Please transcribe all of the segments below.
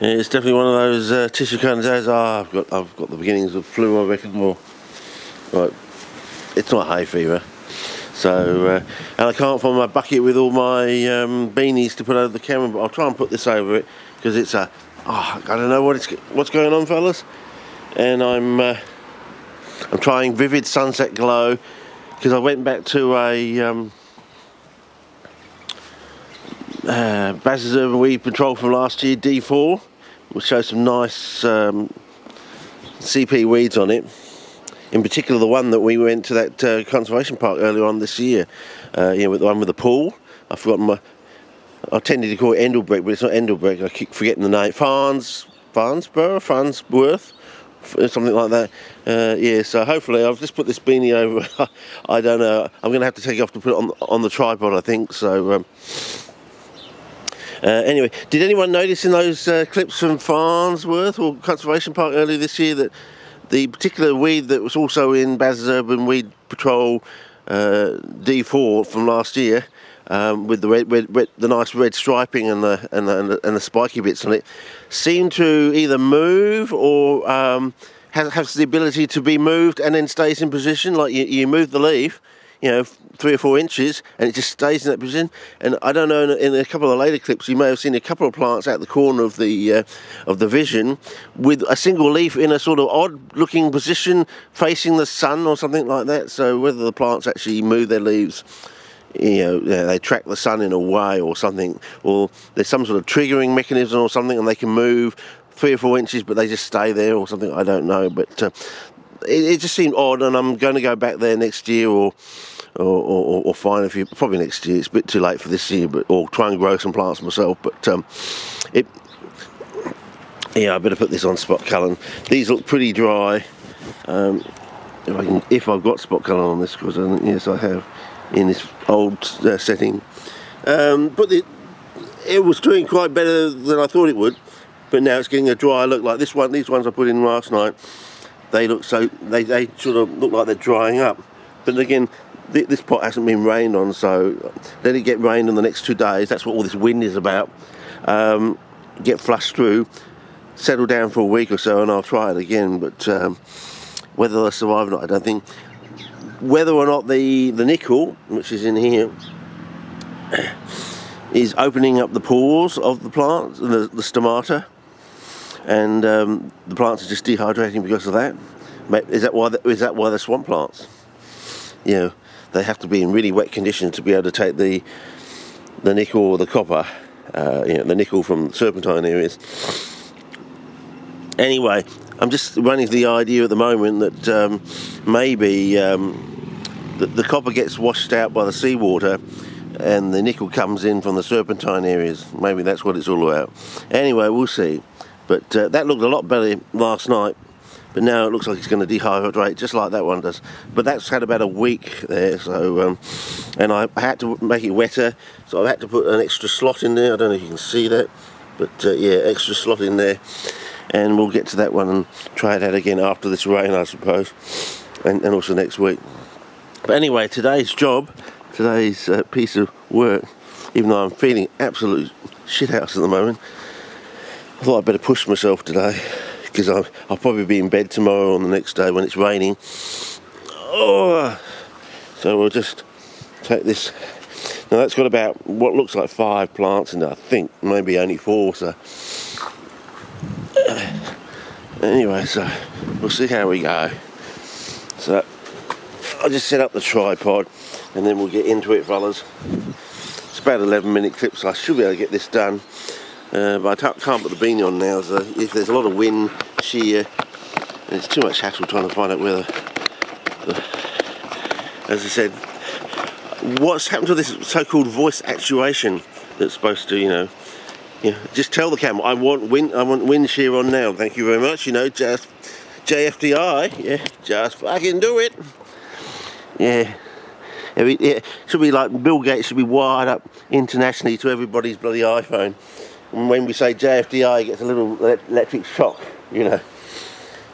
Yeah, it's definitely one of those tissue kind of days. I've got the beginnings of flu, I reckon. More, right, it's not hay fever. So, and I can't find my bucket with all my beanies to put over the camera, but I'll try and put this over it because it's I don't know what's going on, fellas. And I'm trying Vivid Sunset Glow because I went back to a Baz's Urban Weed Patrol from last year, D4, which shows some nice CP weeds on it. In particular, the one that we went to that conservation park earlier on this year, with the one with the pool. I've forgotten I tended to call it Endelbrecht, but it's not Endelbrecht. I keep forgetting the name. Farnsworth, something like that. Yeah, so hopefully I've just put this beanie over. I don't know. I'm going to have to take it off to put it on the tripod, I think. So. Anyway, did anyone notice in those clips from Farnsworth or Conservation Park earlier this year that the particular weed that was also in Baz's Urban Weed Patrol D4 from last year, with the nice red striping and the spiky bits on it, seemed to either move or has the ability to be moved and then stays in position? Like you move the leaf, 3 or 4 inches, and it just stays in that position. And I don't know, in a couple of later clips you may have seen a couple of plants out the corner of the vision with a single leaf in a sort of odd looking position facing the sun or something like that. So whether the plants actually move their leaves, they track the sun in a way or something, or there's some sort of triggering mechanism or something and they can move 3 or 4 inches but they just stay there or something, I don't know. But it just seemed odd, and I'm going to go back there next year or find a few, probably next year. It's a bit too late for this year, or try and grow some plants myself. But I better put this on spot culling. These look pretty dry. If I've got spot culling on this, because yes, I have in this old setting. But it was doing quite better than I thought it would. But now it's getting a dry look like this one. These ones I put in last night, they look they sort of look like they're drying up. But again, this pot hasn't been rained on, so let it get rained in the next 2 days. That's what all this wind is about. Get flushed through, settle down for a week or so, and I'll try it again. But whether they'll survive or not, I don't think. Whether or not the nickel, which is in here, is opening up the pores of the plants, the stomata, and the plants are just dehydrating because of that. Is that why they're swamp plants? They have to be in really wet conditions to be able to take the nickel or the copper, the nickel from serpentine areas. Anyway, I'm just running the idea at the moment that maybe the copper gets washed out by the seawater and the nickel comes in from the serpentine areas. Maybe that's what it's all about. Anyway, we'll see. But that looked a lot better last night. But now it looks like it's going to dehydrate just like that one does. But that's had about a week there, so and I had to make it wetter, so I had to put an extra slot in there. I don't know if you can see that, but yeah, extra slot in there, and we'll get to that one and try it out again after this rain, I suppose, and also next week. But anyway, today's piece of work, even though I'm feeling absolute shithouse at the moment, I thought I'd better push myself today, because I'll probably be in bed tomorrow or the next day when it's raining. Oh, so we'll just take this. Now that's got about what looks like 5 plants in there, I think, maybe only 4. So anyway, so we'll see how we go. So I'll just set up the tripod and then we'll get into it, fellas. It's about 11-minute clip, so I should be able to get this done. But I can't put the beanie on now, so if there's a lot of wind, shear, and it's too much hassle trying to find out where as I said, what's happened to this so-called voice actuation that's supposed to, just tell the camera, I want wind shear on now, thank you very much, just JFDI, yeah, just fucking do it. Yeah. It should be like Bill Gates should be wired up internationally to everybody's bloody iPhone. And when we say JFDI, it gets a little electric shock, Yeah,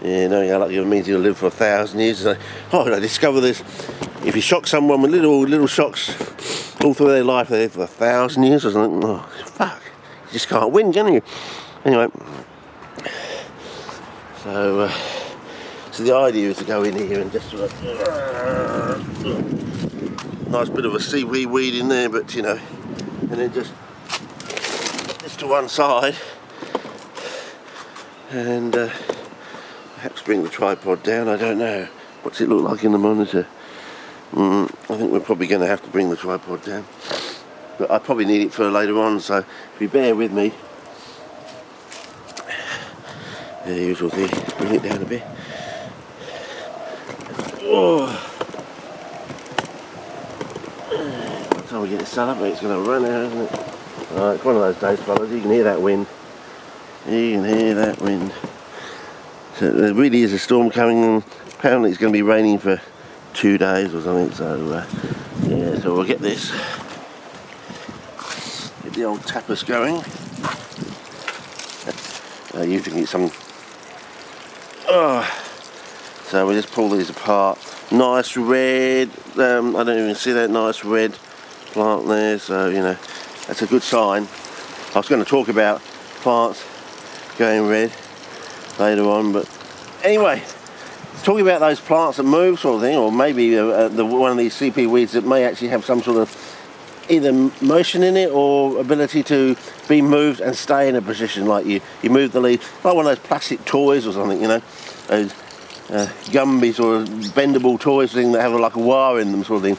like it means you'll live for 1,000 years. So, I discover this. If you shock someone with little shocks all through their life, they live for 1,000 years or something. Oh, fuck. You just can't win, can you? Anyway, so the idea is to go in here and just sort of nice bit of a seaweed weed in there, but you know, and then just put this to one side and perhaps bring the tripod down. I don't know. What's it look like in the monitor? I think we're probably going to have to bring the tripod down, but I probably need it for later on, so if you bear with me. The usual thing, bring it down a bit. Oh. By the time we get it set up, it's going to run out, isn't it? Alright, it's one of those days, fellas. You can hear that wind. You can hear that wind. So there really is a storm coming, and apparently it's going to be raining for 2 days or something. So yeah, so we'll get this. Get the old tappers going. You think it's some. So we just pull these apart. Nice red. I don't even see that nice red plant there. So you know, that's a good sign. I was going to talk about plants going red later on, but anyway, talking about those plants that move, sort of thing, or maybe one of these CP weeds that may actually have some sort of either motion in it or ability to be moved and stay in a position, like you move the leaf, like one of those plastic toys or something, you know, those Gumbies or bendable toys thing that have like a wire in them, sort of thing.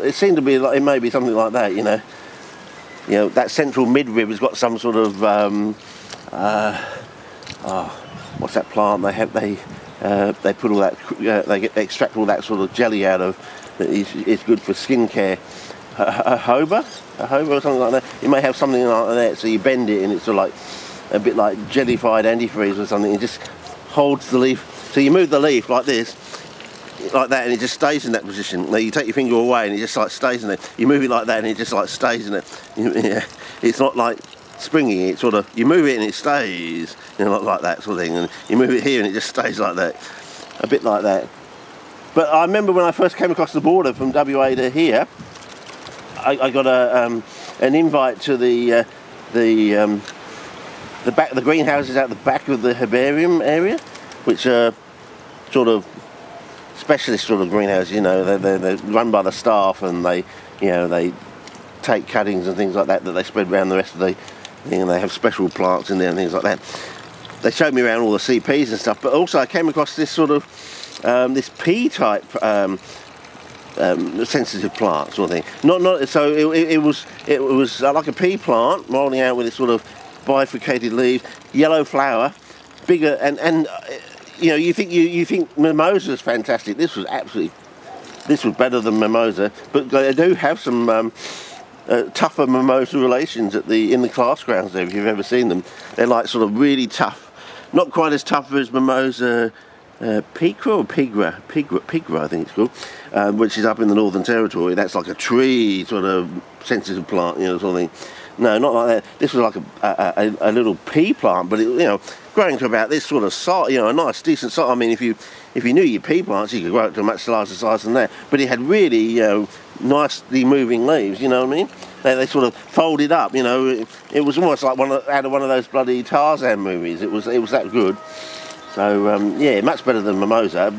It seemed to be like, it may be something like that, you know. You know, that central midrib has got some sort of what's that plant they put all that they extract all that sort of jelly out of that is good for skincare. A jojoba or something like that. You may have something like that, so you bend it and it's sort of like a bit like jellified antifreeze or something. It just holds the leaf. So you move the leaf like this, like that, and it just stays in that position. Now you take your finger away and it just like stays in it. You move it like that and it just like stays in it. Yeah, it's not like springing. It sort of, you move it and it stays, you know, like that sort of thing. And you move it here and it just stays like that, a bit like that. But I remember when I first came across the border from WA to here, I got an invite to the greenhouses out the back of the herbarium area, which are sort of specialist sort of greenhouses. You know, they're run by the staff, and they take cuttings and things like that they spread around the rest of the thing, and they have special plants in there and things like that. They showed me around all the CPs and stuff, but also I came across this sort of this P type sensitive plant sort of thing. So it was like a pea plant rolling out with this sort of bifurcated leaf, yellow flower, bigger, and you know, you think mimosa's fantastic. This was better than mimosa, but they do have some tougher mimosa relations in the class grounds there, if you've ever seen them. They're like sort of really tough, not quite as tough as mimosa Pigra or Pigra, I think it's called, which is up in the Northern Territory. That's like a tree sort of sensitive plant, you know, sort of thing. No, not like that. This was like a little pea plant, but it, you know, growing to about this sort of size, you know, a nice decent size. I mean, if you knew your pea plants, you could grow it to a much larger size than that. But it had really, you know, nicely moving leaves. You know what I mean? They sort of folded up. You know, it was almost like out of one of those bloody Tarzan movies. It was that good. So yeah, much better than mimosa.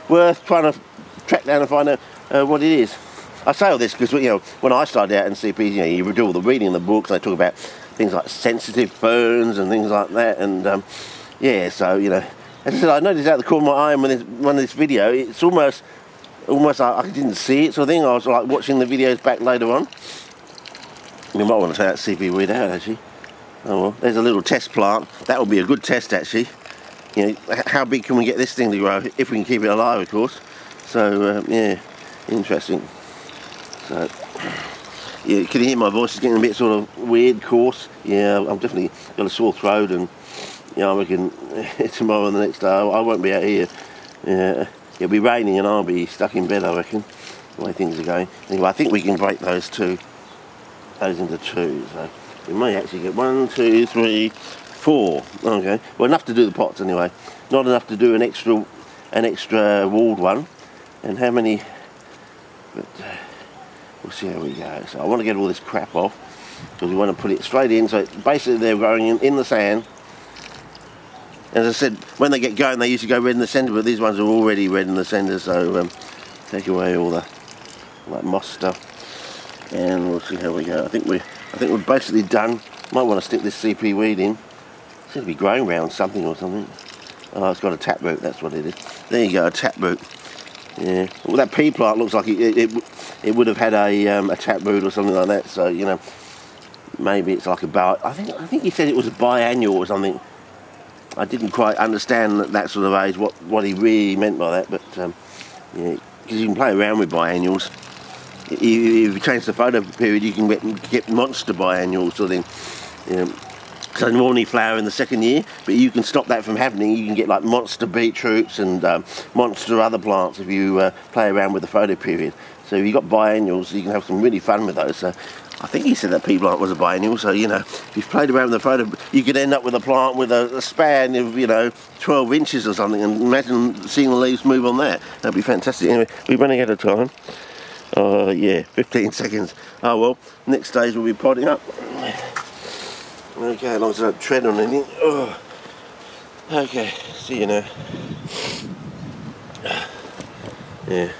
Worth trying to track down and find out what it is. I say all this because, you know, when I started out in CPs, you know, you do all the reading in the books. They talk about things like sensitive ferns and things like that, and yeah. So, you know, as I said, I noticed out the corner of my eye when this video, it's almost like I didn't see it sort of thing. I was like watching the videos back later on. You might want to take that CP weed out, actually. Oh well, there's a little test plant. That will be a good test, actually. You know, how big can we get this thing to grow, if we can keep it alive, of course. So yeah, interesting. So yeah, can you hear my voice is getting a bit sort of weird, coarse? Yeah, I'm definitely got a sore throat, and you know, I reckon tomorrow and the next day I won't be out here. Yeah, it'll be raining and I'll be stuck in bed, I reckon, the way things are going. Anyway, I think we can break those into two. So we may actually get 1, 2, 3, 4. Okay, well, enough to do the pots anyway. Not enough to do an extra walled one. And how many? But we'll see how we go. So I want to get all this crap off because we want to put it straight in. So basically they're growing in the sand, As I said, when they get going, they usually go red in the centre, but these ones are already red in the centre, so take away all that moss stuff, and we'll see how we go. I think we're basically done. Might want to stick this CP weed in. It seems to be growing around something or something. Oh, it's got a taproot. That's what it is. There you go, a taproot. Yeah. Well, that pea plant looks like it would have had a taproot or something like that. So you know, maybe it's like I think he said it was a biannual or something. I didn't quite understand at that sort of age what he really meant by that, but yeah, because you can play around with biannuals. If you change the photo period, you can get monster biannuals sort of thing. You know, so normally flower in the second year, but you can stop that from happening. You can get like monster beetroots and monster other plants if you play around with the photo period. So if you've got biannuals, you can have some really fun with those. So I think he said that pea plant was a biennial, so you know, if you've played around with the photo, you could end up with a plant with a span of, you know, 12 inches or something, and imagine seeing the leaves move on that. That'd be fantastic. Anyway, we're running out of time. Yeah, 15 seconds. Oh well, next stage we'll be potting up. Okay, as long as I don't tread on anything. Oh. Okay, see you now. Yeah.